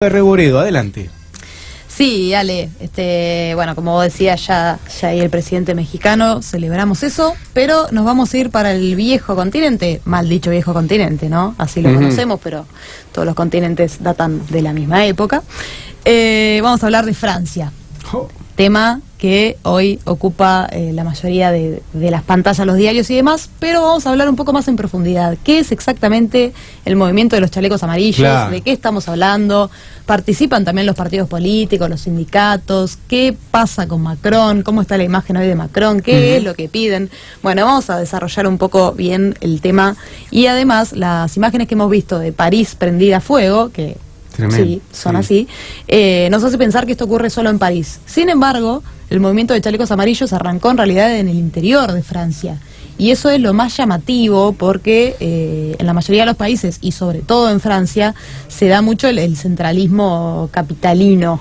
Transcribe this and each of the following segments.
Reboredo, adelante. Sí, Ale, bueno, como vos decías, ya ahí el presidente mexicano, celebramos eso, pero nos vamos a ir para el viejo continente, mal dicho viejo continente, ¿no? Así lo conocemos, pero todos los continentes datan de la misma época. Vamos a hablar de Francia, tema que hoy ocupa la mayoría de las pantallas, los diarios y demás, pero vamos a hablar un poco más en profundidad. ¿Qué es exactamente el movimiento de los chalecos amarillos? Claro. ¿De qué estamos hablando? ¿Participan también los partidos políticos, los sindicatos? ¿Qué pasa con Macron? ¿Cómo está la imagen hoy de Macron? ¿Qué es lo que piden? Bueno, vamos a desarrollar un poco bien el tema y además las imágenes que hemos visto de París prendida a fuego, que tremendo. Sí, son así, nos hace pensar que esto ocurre solo en París. Sin embargo, el movimiento de chalecos amarillos arrancó en realidad en el interior de Francia. Y eso es lo más llamativo porque en la mayoría de los países, y sobre todo en Francia, se da mucho el centralismo capitalino.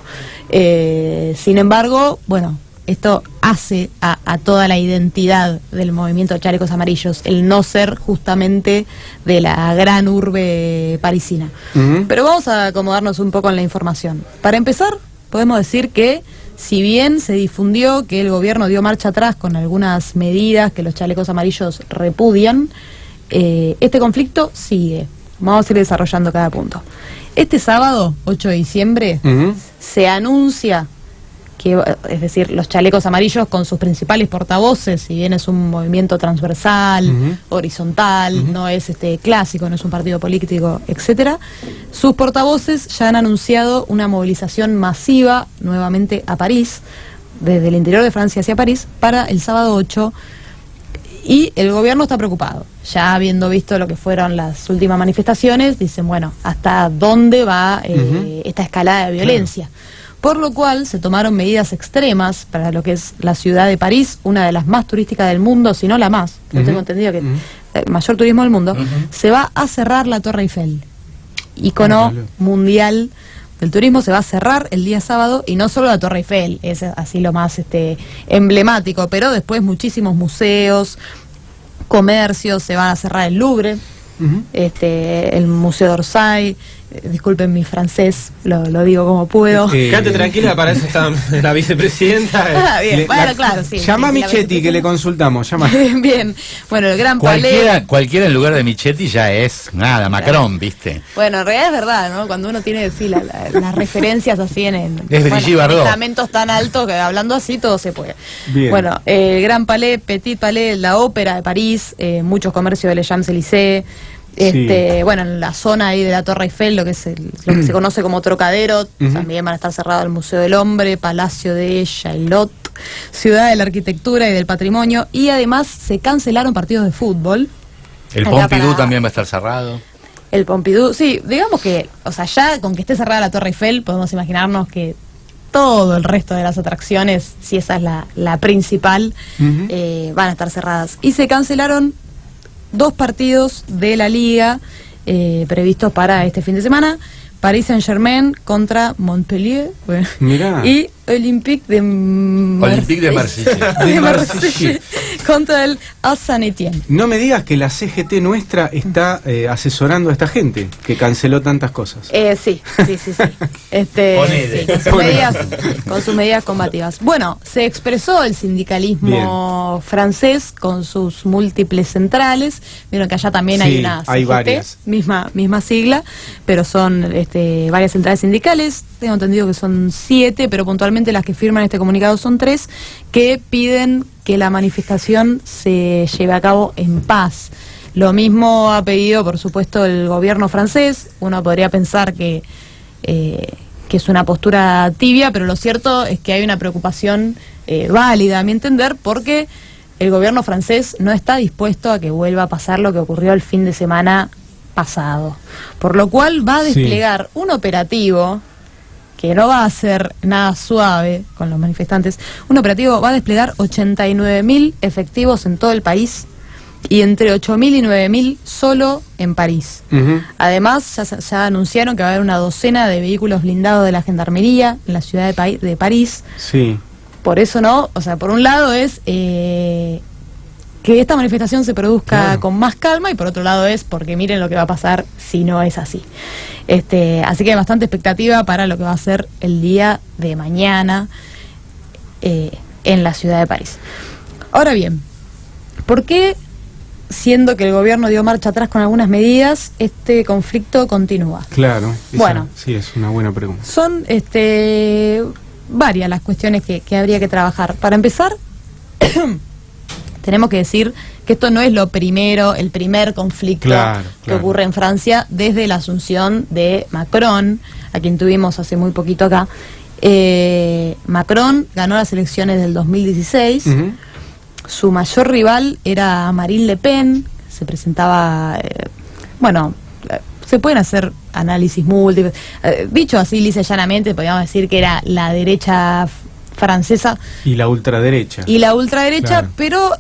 Sin embargo, bueno, esto hace a toda la identidad del movimiento de chalecos amarillos, el no ser justamente de la gran urbe parisina. Pero vamos a acomodarnos un poco en la información. Para empezar, podemos decir que si bien se difundió que el gobierno dio marcha atrás con algunas medidas que los chalecos amarillos repudian, este conflicto sigue. Vamos a ir desarrollando cada punto. Este sábado, 8 de diciembre, se anuncia que, es decir, los chalecos amarillos con sus principales portavoces, si bien es un movimiento transversal, horizontal, no es clásico, no es un partido político, etcétera, sus portavoces ya han anunciado una movilización masiva nuevamente a París, desde el interior de Francia hacia París, para el sábado 8, y el gobierno está preocupado. Ya habiendo visto lo que fueron las últimas manifestaciones, dicen, bueno, ¿hasta dónde va esta escalada de violencia? Claro. Por lo cual se tomaron medidas extremas para lo que es la ciudad de París, una de las más turísticas del mundo, si no la más. Yo tengo entendido que el mayor turismo del mundo. Se va a cerrar la Torre Eiffel, ícono mundial del turismo. Se va a cerrar el día sábado, y no solo la Torre Eiffel, es así lo más emblemático, pero después muchísimos museos, comercios, se van a cerrar el Louvre, el Museo d'Orsay. Disculpen mi francés, lo digo como puedo. Quédate tranquila, para eso está la vicepresidenta. Bien, bueno, claro, sí. Llama a Michetti, que le consultamos. Llama. Bien, bueno, el Gran Palais. Cualquiera en lugar de Michetti ya es nada, Macron, ¿viste? Bueno, en realidad es verdad, ¿no? Cuando uno tiene las referencias así en estamentos tan altos, que hablando así todo se puede. Bien. Bueno, el Gran Palais, Petit Palais, la Ópera de París, muchos comercios de Les Champs-Élysées. Bueno, en la zona ahí de la Torre Eiffel, lo que se conoce como Trocadero, también van a estar cerrados el Museo del Hombre, Palacio de Chaillot, Ciudad de la Arquitectura y del Patrimonio, y además se cancelaron partidos de fútbol. El Pompidou también va a estar cerrado. El Pompidou, sí, digamos que, o sea, ya con que esté cerrada la Torre Eiffel, podemos imaginarnos que todo el resto de las atracciones, si esa es la principal, van a estar cerradas. Y se cancelaron 2 partidos de la Liga previstos para este fin de semana: Paris Saint-Germain contra Montpellier y Olympique de Marseille contra el Saint-Étienne. No me digas que la CGT nuestra está asesorando a esta gente que canceló tantas cosas. Sí. Con sus medidas combativas. Bueno, se expresó el sindicalismo francés con sus múltiples centrales. Vieron que allá también hay una CGT, hay varias. Misma sigla, pero son varias centrales sindicales. Tengo entendido que son 7, pero puntualmente las que firman este comunicado son 3, que piden que la manifestación se lleve a cabo en paz. Lo mismo ha pedido, por supuesto, el gobierno francés. Uno podría pensar que es una postura tibia, pero lo cierto es que hay una preocupación válida, a mi entender, porque el gobierno francés no está dispuesto a que vuelva a pasar lo que ocurrió el fin de semana pasado. Por lo cual va a desplegar un operativo que no va a ser nada suave con los manifestantes. Un operativo va a desplegar 89.000 efectivos en todo el país, y entre 8.000 y 9.000 solo en París. Además, ya anunciaron que va a haber una docena de vehículos blindados de la Gendarmería en la ciudad de París. Sí. Por eso, ¿no? O sea, por un lado es que esta manifestación se produzca Claro. con más calma, y por otro lado es porque miren lo que va a pasar si no es así. Así que hay bastante expectativa para lo que va a ser el día de mañana en la ciudad de París. Ahora bien, ¿por qué, siendo que el gobierno dio marcha atrás con algunas medidas, este conflicto continúa? Claro. Bueno. Sí, es una buena pregunta. Son varias las cuestiones que habría que trabajar. Para empezar, tenemos que decir que esto no es el primer conflicto Claro, que claro. ocurre en Francia desde la asunción de Macron, a quien tuvimos hace muy poquito acá. Macron ganó las elecciones del 2016. Ujú. Su mayor rival era Marine Le Pen. Se presentaba, se pueden hacer análisis múltiples. Dicho así, lisa y llanamente, podríamos decir que era la derecha francesa Y la ultraderecha. y la ultraderecha, Claro. pero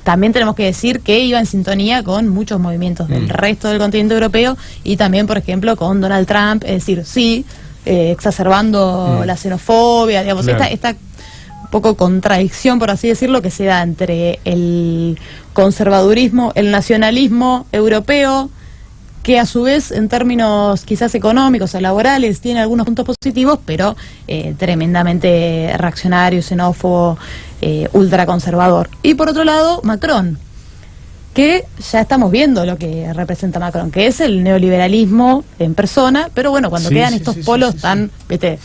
también tenemos que decir que iba en sintonía con muchos movimientos del resto del continente europeo, y también, por ejemplo, con Donald Trump, es decir, sí, exacerbando la xenofobia, digamos, Claro. esta poco contradicción, por así decirlo, que se da entre el conservadurismo, el nacionalismo europeo, que a su vez, en términos quizás económicos o laborales, tiene algunos puntos positivos, pero tremendamente reaccionario, xenófobo, ultraconservador. Y por otro lado, Macron, que ya estamos viendo lo que representa Macron, que es el neoliberalismo en persona, pero bueno, cuando Sí, quedan sí, estos sí, polos sí, sí, tan, viste,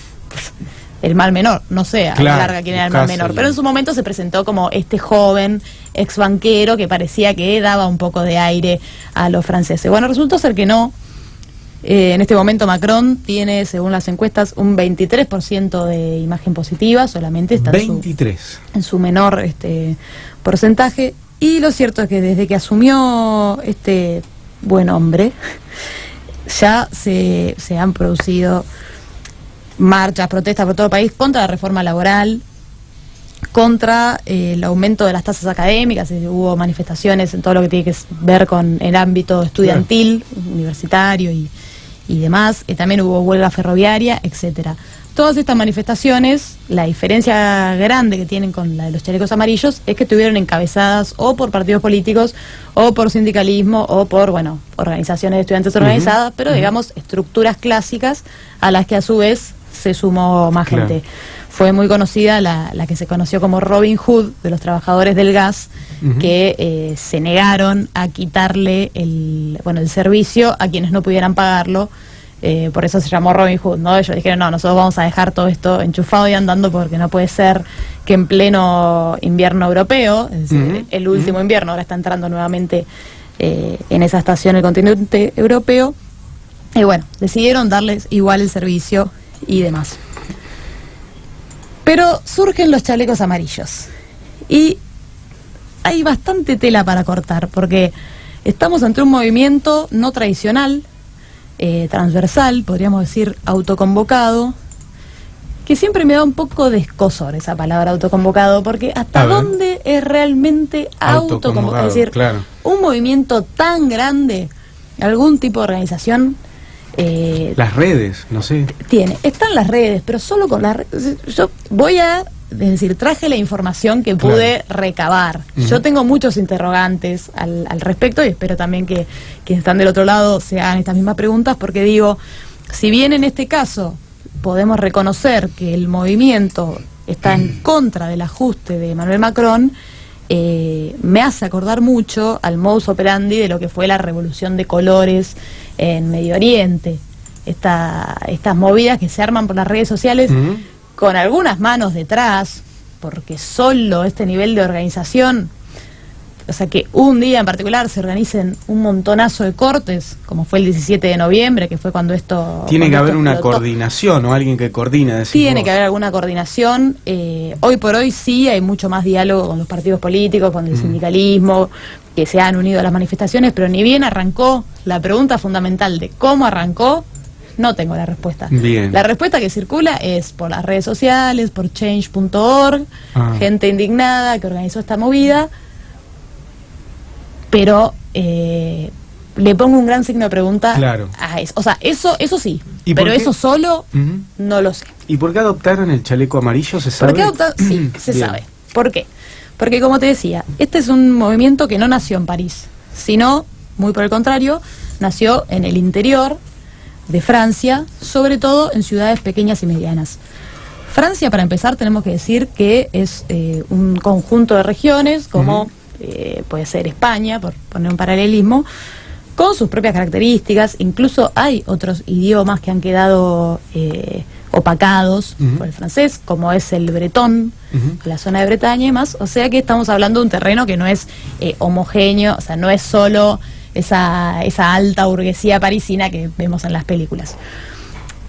el mal menor, no sé, a Claro, la larga quién era el mal casi. menor, pero en su momento se presentó como este joven ex banquero que parecía que daba un poco de aire a los franceses. Bueno, resultó ser que no. En este momento Macron tiene, según las encuestas, un 23% de imagen positiva, solamente está 23. en su menor porcentaje. Y lo cierto es que desde que asumió este buen hombre, ya se han producido marchas, protestas por todo el país contra la reforma laboral, contra el aumento de las tasas académicas. Hubo manifestaciones en todo lo que tiene que ver con el ámbito estudiantil, universitario y demás. También hubo huelga ferroviaria, etcétera. Todas estas manifestaciones, la diferencia grande que tienen con la de los chalecos amarillos es que estuvieron encabezadas o por partidos políticos, o por sindicalismo, o por, organizaciones de estudiantes organizadas, pero digamos estructuras clásicas a las que a su vez se sumó más Claro. gente. Fue muy conocida la que se conoció como Robin Hood, de los trabajadores del gas, que se negaron a quitarle el servicio a quienes no pudieran pagarlo. Por eso se llamó Robin Hood, ¿no? Ellos dijeron, no, nosotros vamos a dejar todo esto enchufado y andando, porque no puede ser que en pleno invierno europeo, es decir, el último invierno, ahora está entrando nuevamente en esa estación el continente europeo, y decidieron darles igual el servicio y demás. Pero surgen los chalecos amarillos, y hay bastante tela para cortar, porque estamos ante un movimiento no tradicional, transversal, podríamos decir autoconvocado, que siempre me da un poco de escozor esa palabra autoconvocado, porque ¿hasta dónde es realmente autoconvocado? Es decir, claro. Un movimiento tan grande, algún tipo de organización... Las redes, no sé. Están las redes, pero solo con las redes. Yo traje la información que pude recabar. Yo tengo muchos interrogantes al respecto, y espero también que quienes están del otro lado se hagan estas mismas preguntas, porque digo, si bien en este caso podemos reconocer que el movimiento está en contra del ajuste de Emmanuel Macron, me hace acordar mucho al modus operandi de lo que fue la revolución de colores en Medio Oriente. Estas movidas que se arman por las redes sociales, con algunas manos detrás, porque solo este nivel de organización, o sea, que un día en particular se organicen un montonazo de cortes, como fue el 17 de noviembre, que fue cuando esto... Tiene que haber una explotó. coordinación, o alguien que coordine. decís Tiene vos. que haber alguna coordinación. Hoy por hoy sí hay mucho más diálogo con los partidos políticos, con el sindicalismo, que se han unido a las manifestaciones, pero ni bien arrancó la pregunta fundamental de cómo arrancó, no tengo la respuesta. Bien. La respuesta que circula es por las redes sociales, por change.org, gente indignada que organizó esta movida, pero le pongo un gran signo de pregunta a eso. O sea, eso sí, ¿Y pero por qué? eso solo no lo sé. ¿Y por qué adoptaron el chaleco amarillo? ¿Se sabe? ¿Por qué adoptaron? Sí, se Bien. sabe. ¿Por qué? Porque como te decía, este es un movimiento que no nació en París, sino, muy por el contrario, nació en el interior de Francia, sobre todo en ciudades pequeñas y medianas. Francia, para empezar, tenemos que decir que es un conjunto de regiones, como puede ser España, por poner un paralelismo, con sus propias características. Incluso hay otros idiomas que han quedado opacados por el francés, como es el bretón, la zona de Bretaña y más. O sea que estamos hablando de un terreno que no es homogéneo, o sea, no es solo esa alta burguesía parisina que vemos en las películas.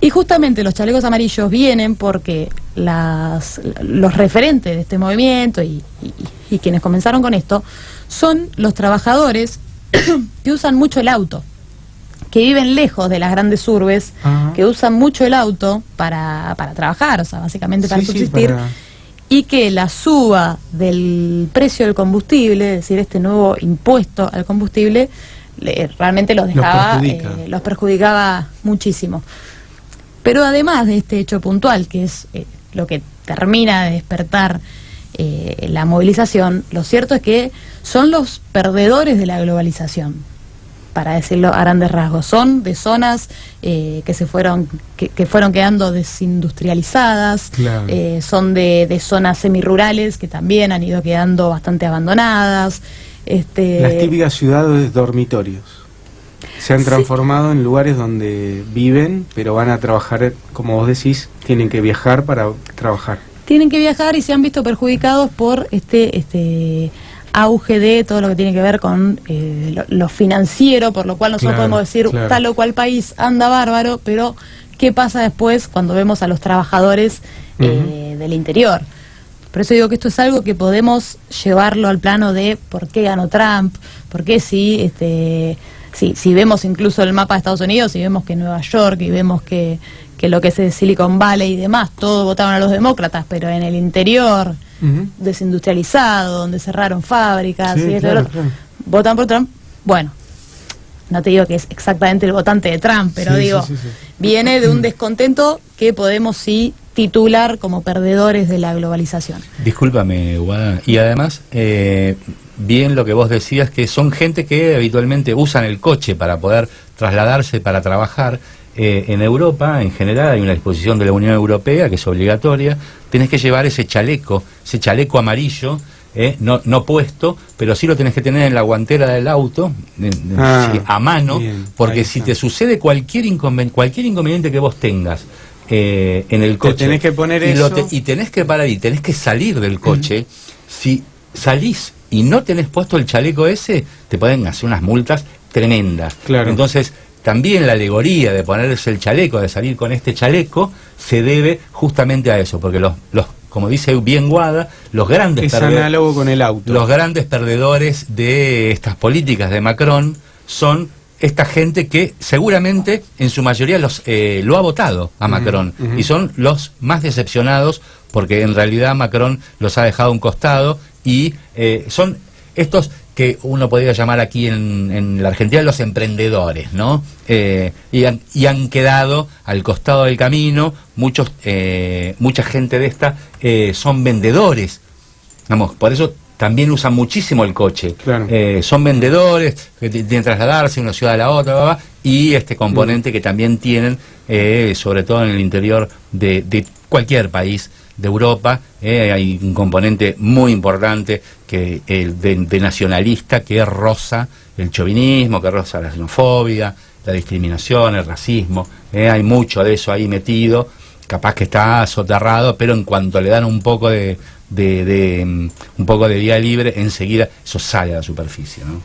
Y justamente los chalecos amarillos vienen porque los referentes de este movimiento y quienes comenzaron con esto son los trabajadores que usan mucho el auto, que viven lejos de las grandes urbes, que usan mucho el auto para trabajar, o sea, básicamente para subsistir, y que la suba del precio del combustible, es decir, este nuevo impuesto al combustible, realmente los dejaba, los perjudicaba muchísimo. Pero además de este hecho puntual, que es lo que termina de despertar la movilización, lo cierto es que son los perdedores de la globalización, para decirlo a grandes rasgos. Son de zonas que fueron quedando desindustrializadas, claro. Son de zonas semirurales que también han ido quedando bastante abandonadas. Las típicas ciudades dormitorios se han transformado en lugares donde viven, pero van a trabajar, como vos decís, tienen que viajar para trabajar. Tienen que viajar y se han visto perjudicados por este auge de todo lo que tiene que ver con lo financiero, por lo cual nosotros podemos decir tal o cual país anda bárbaro, pero ¿qué pasa después cuando vemos a los trabajadores del interior? Por eso digo que esto es algo que podemos llevarlo al plano de por qué ganó Trump, por qué si vemos incluso el mapa de Estados Unidos y vemos que Nueva York y vemos que lo que es Silicon Valley y demás, todos votaron a los demócratas, pero en el interior desindustrializado, donde cerraron fábricas y esto, votan por Trump. Bueno, no te digo que es exactamente el votante de Trump, pero viene de un descontento que podemos titular como perdedores de la globalización. Discúlpame, Guada. Y además, bien lo que vos decías, que son gente que habitualmente usan el coche para poder trasladarse para trabajar. En Europa, en general, hay una disposición de la Unión Europea que es obligatoria. Tenés que llevar ese chaleco amarillo, no puesto, pero sí lo tenés que tener en la guantera del auto, a mano, bien, porque si te sucede cualquier inconveniente que vos tengas en el coche, tenés que poner y tenés que parar y tenés que salir del coche. Si salís y no tenés puesto el chaleco ese, te pueden hacer unas multas tremendas. Claro. Entonces, también la alegoría de ponerse el chaleco, de salir con este chaleco, se debe justamente a eso, porque los como dice bien Guada, los grandes análogo con el auto. Los grandes perdedores de estas políticas de Macron son esta gente que seguramente en su mayoría lo ha votado a Macron, y son los más decepcionados porque en realidad Macron los ha dejado a un costado y son estos que uno podría llamar aquí en la Argentina los emprendedores, ¿no? Y han quedado al costado del camino. Mucha gente de esta son vendedores, vamos, por eso también usan muchísimo el coche. Claro. Son vendedores que tienen que trasladarse de una ciudad a la otra, y este componente que también tienen, sobre todo en el interior de cualquier país de Europa, hay un componente muy importante que de nacionalista, que roza el chauvinismo, que roza la xenofobia, la discriminación, el racismo. Hay mucho de eso ahí metido, capaz que está soterrado, pero en cuanto le dan un poco de vía libre, enseguida eso sale a la superficie, ¿no?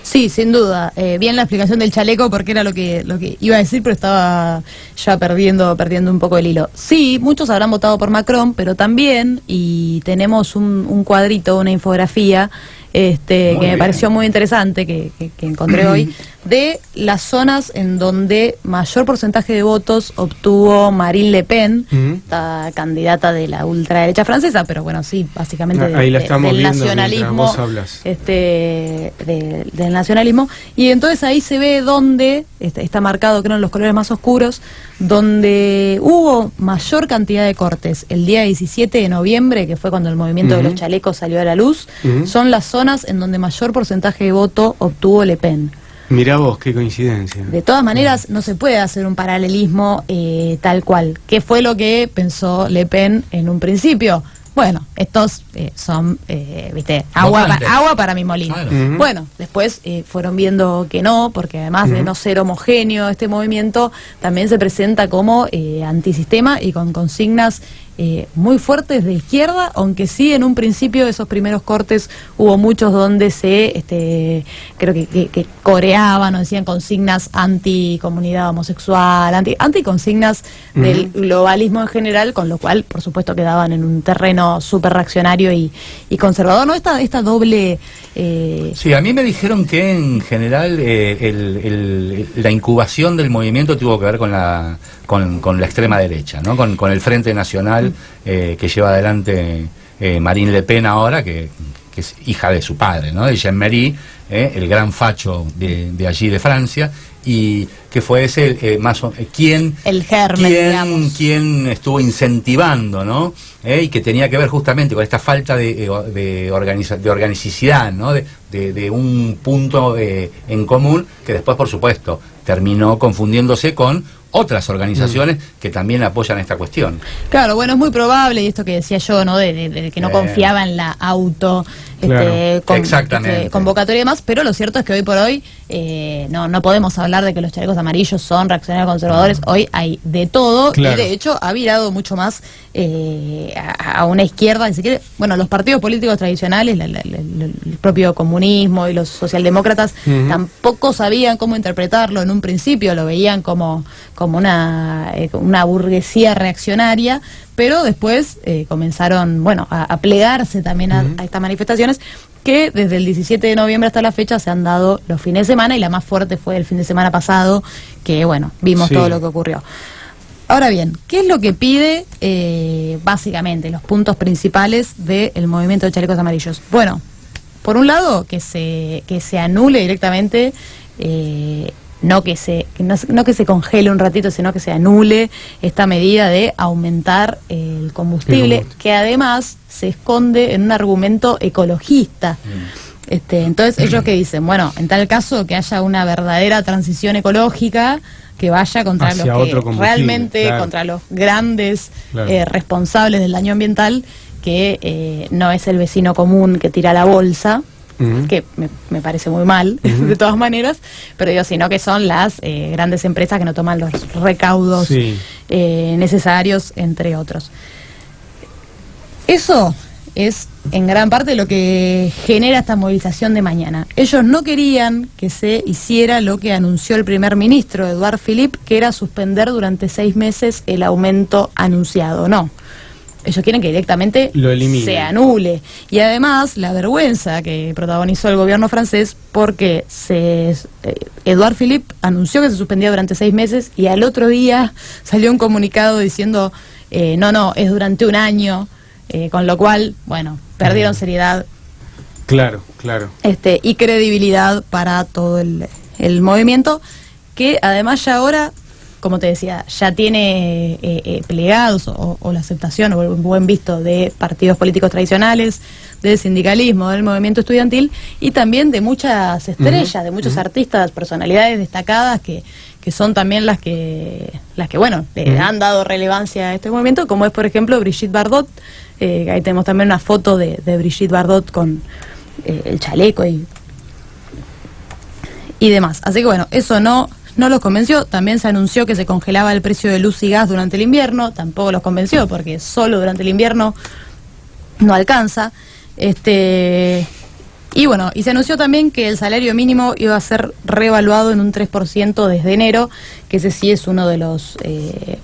Sí, sin duda. Bien la explicación del chaleco, porque era lo que iba a decir, pero estaba ya perdiendo un poco el hilo. Sí, muchos habrán votado por Macron, pero también, y tenemos un cuadrito, una infografía que me pareció muy interesante, que encontré hoy, de las zonas en donde mayor porcentaje de votos obtuvo Marine Le Pen, esta candidata de la ultraderecha francesa, pero bueno, sí, básicamente ahí la estamos del viendo nacionalismo, mientras vos hablas. Del nacionalismo, y entonces ahí se ve donde está marcado, creo, en los colores más oscuros, donde hubo mayor cantidad de cortes el día 17 de noviembre, que fue cuando el movimiento de los chalecos salió a la luz, son las zonas en donde mayor porcentaje de voto obtuvo Le Pen. Mirá vos, qué coincidencia. De todas maneras, no se puede hacer un paralelismo tal cual. ¿Qué fue lo que pensó Le Pen en un principio? Bueno, estos son, agua para mi molino. Claro. Bueno, después fueron viendo que no, porque además de no ser homogéneo este movimiento, también se presenta como antisistema y con consignas muy fuertes de izquierda, aunque sí en un principio esos primeros cortes hubo muchos donde se creo que coreaban o decían consignas anti-comunidad homosexual, anti-consignas del globalismo en general, con lo cual por supuesto quedaban en un terreno súper reaccionario y conservador, ¿no? Esta doble... Sí, a mí me dijeron que en general la incubación del movimiento tuvo que ver con la extrema derecha, ¿no? Con el Frente Nacional que lleva adelante Marine Le Pen ahora, que es hija de su padre, ¿no? De Jean-Marie, el gran facho de allí de Francia, y que fue ese el germen, quien estuvo incentivando, ¿no? Y que tenía que ver justamente con esta falta de organicidad, ¿no? De un punto en común, que después, por supuesto, terminó confundiéndose con otras organizaciones que también apoyan esta cuestión. Claro, bueno, es muy probable, y esto que decía yo, ¿no? De que no confiaba en la convocatoria y demás, pero lo cierto es que hoy por hoy no podemos hablar de que los chalecos amarillos son reaccionarios conservadores. Hoy hay de todo, y de hecho ha virado mucho más a una izquierda, si se quiere. Bueno, los partidos políticos tradicionales, el propio comunismo y los socialdemócratas tampoco sabían cómo interpretarlo en un principio, lo veían como una burguesía reaccionaria, pero después comenzaron, bueno, a plegarse también a estas manifestaciones que desde el 17 de noviembre hasta la fecha se han dado los fines de semana, y la más fuerte fue el fin de semana pasado, que bueno, vimos todo lo que ocurrió. Ahora bien, ¿qué es lo que pide básicamente los puntos principales del movimiento de chalecos amarillos? Bueno, por un lado, que se anule directamente, no que se congele un ratito, sino que se anule esta medida de aumentar el combustible, que además se esconde en un argumento ecologista. Entonces, ellos que dicen, bueno, en tal caso que haya una verdadera transición ecológica que vaya contra hacia los que realmente, contra los grandes responsables del daño ambiental, que no es el vecino común que tira la bolsa, que me parece muy mal, de todas maneras, pero digo, sino que son las grandes empresas que no toman los recaudos necesarios, entre otros. Eso es en gran parte lo que genera esta movilización de mañana. Ellos no querían que se hiciera lo que anunció el primer ministro, Edouard Philippe, que era suspender durante 6 meses el aumento anunciado. No. Ellos quieren que directamente se anule. Y además, la vergüenza que protagonizó el gobierno francés, porque Edouard Philippe anunció que se suspendía durante 6 meses y al otro día salió un comunicado diciendo, no, es durante un año, con lo cual, bueno, perdieron seriedad. Claro. Y credibilidad para todo el movimiento, que además ya ahora, como te decía, ya tiene plegados o la aceptación o el buen visto de partidos políticos tradicionales, del sindicalismo, del movimiento estudiantil, y también de muchas estrellas, de muchos artistas, personalidades destacadas que son también las que bueno, le han dado relevancia a este movimiento, como es por ejemplo Brigitte Bardot. Ahí tenemos también una foto de Brigitte Bardot con el chaleco y demás. Así que bueno, eso no los convenció. También se anunció que se congelaba el precio de luz y gas durante el invierno, tampoco los convenció, porque solo durante el invierno no alcanza. Y bueno, y se anunció también que el salario mínimo iba a ser reevaluado en un 3% desde enero, que ese sí es uno de los, de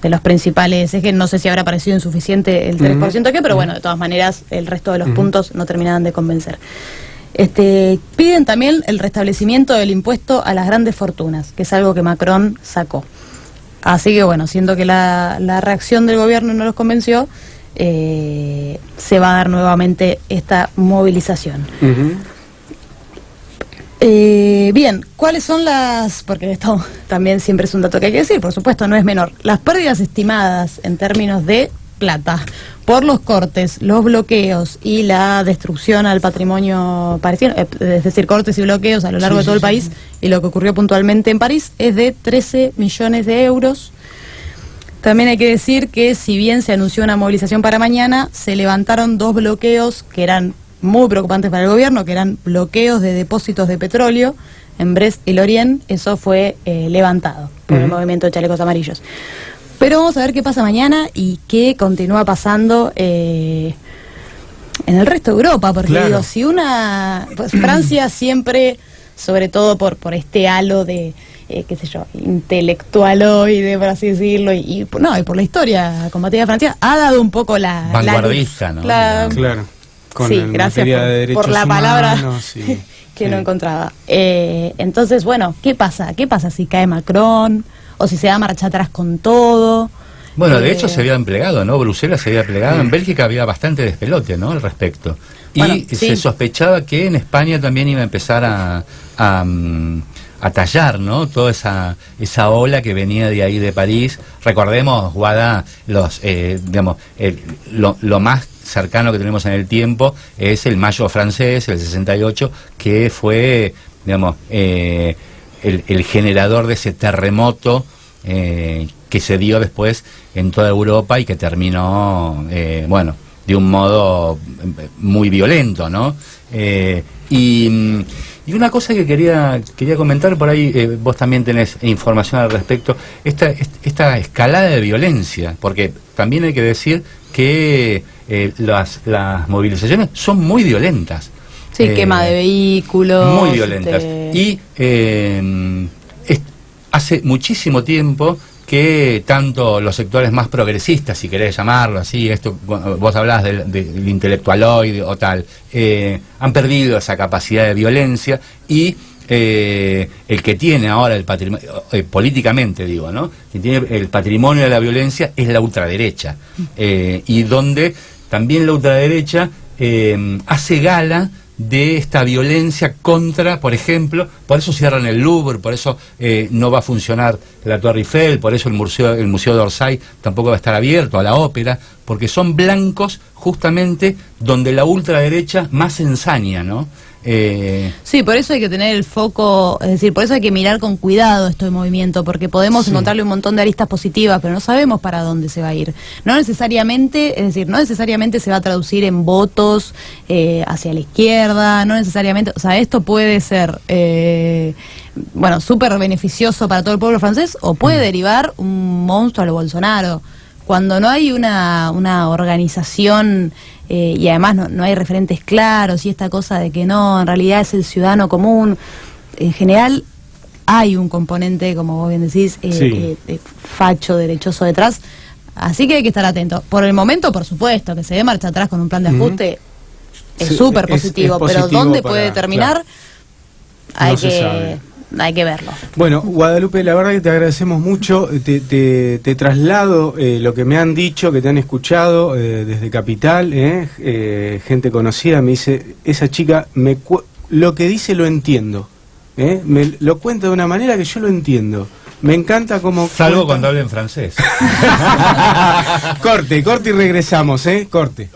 los principales ejes. No sé si habrá parecido insuficiente el 3% pero bueno, de todas maneras el resto de los puntos no terminaban de convencer. Piden también el restablecimiento del impuesto a las grandes fortunas, que es algo que Macron sacó. Así que bueno, siento que la reacción del gobierno no los convenció, se va a dar nuevamente esta movilización. Bien, ¿cuáles son porque esto también siempre es un dato que hay que decir, por supuesto no es menor, las pérdidas estimadas en términos de plata por los cortes, los bloqueos y la destrucción al patrimonio parisino, es decir, cortes y bloqueos a lo largo de todo el país, y lo que ocurrió puntualmente en París es de 13 millones de euros. También hay que decir que si bien se anunció una movilización para mañana, se levantaron 2 bloqueos que eran muy preocupantes para el gobierno, que eran bloqueos de depósitos de petróleo en Brest y Lorient. Eso fue levantado por el movimiento de chalecos amarillos. Pero vamos a ver qué pasa mañana y qué continúa pasando en el resto de Europa, porque digo, si pues Francia siempre, sobre todo por este halo de qué sé yo, intelectualoide, por así decirlo, y por la historia combativa de Francia, ha dado un poco la vanguardista, ¿no? Claro. Con sí, gracias por la palabra que no encontraba. Entonces, bueno, ¿qué pasa? ¿Qué pasa si cae Macron? ¿O si se da marcha atrás con todo? Bueno, de hecho se había plegado, ¿no? Bruselas se había plegado. En Bélgica había bastante despelote, ¿no? Al respecto. Y se sospechaba que en España también iba a empezar a tallar, ¿no? Toda esa ola que venía de ahí de París. Recordemos, Guada, lo más cercano que tenemos en el tiempo es el Mayo francés, el 68, que fue, digamos, el generador de ese terremoto que se dio después en toda Europa y que terminó, de un modo muy violento, ¿no? Y una cosa que quería comentar por ahí, vos también tenés información al respecto, esta escalada de violencia, porque también hay que decir que las movilizaciones son muy violentas. Sí, quema de vehículos. Muy violentas. Y hace muchísimo tiempo que tanto los sectores más progresistas, si querés llamarlo así, vos hablás del intelectualoide o tal, han perdido esa capacidad de violencia y el que tiene ahora el patrimonio, políticamente digo, ¿no? Que tiene el patrimonio de la violencia es la ultraderecha, y donde también la ultraderecha hace gala de esta violencia contra, por ejemplo, por eso cierran el Louvre, por eso no va a funcionar la Torre Eiffel, por eso el Museo d'Orsay tampoco va a estar abierto, a la ópera, porque son blancos justamente donde la ultraderecha más ensaña, ¿no? Sí, por eso hay que tener el foco, es decir, por eso hay que mirar con cuidado esto de movimiento, porque podemos encontrarle un montón de aristas positivas, pero no sabemos para dónde se va a ir. No necesariamente se va a traducir en votos hacia la izquierda, no necesariamente, o sea, esto puede ser súper beneficioso para todo el pueblo francés, o puede derivar un monstruo a lo Bolsonaro. Cuando no hay una organización y además no hay referentes claros y esta cosa de que no, en realidad es el ciudadano común, en general hay un componente, como vos bien decís, facho, derechoso detrás, así que hay que estar atentos. Por el momento, por supuesto, que se dé marcha atrás con un plan de ajuste es súper positivo, pero ¿dónde puede terminar? Claro. Hay que verlo. Bueno, Guadalupe, la verdad que te agradecemos mucho. Te traslado lo que me han dicho, que te han escuchado desde Capital, gente conocida. Me dice, esa chica, lo que dice lo entiendo. Me lo cuenta de una manera que yo lo entiendo. Me encanta como... Salvo cuando habla en francés. Corte y regresamos, corte.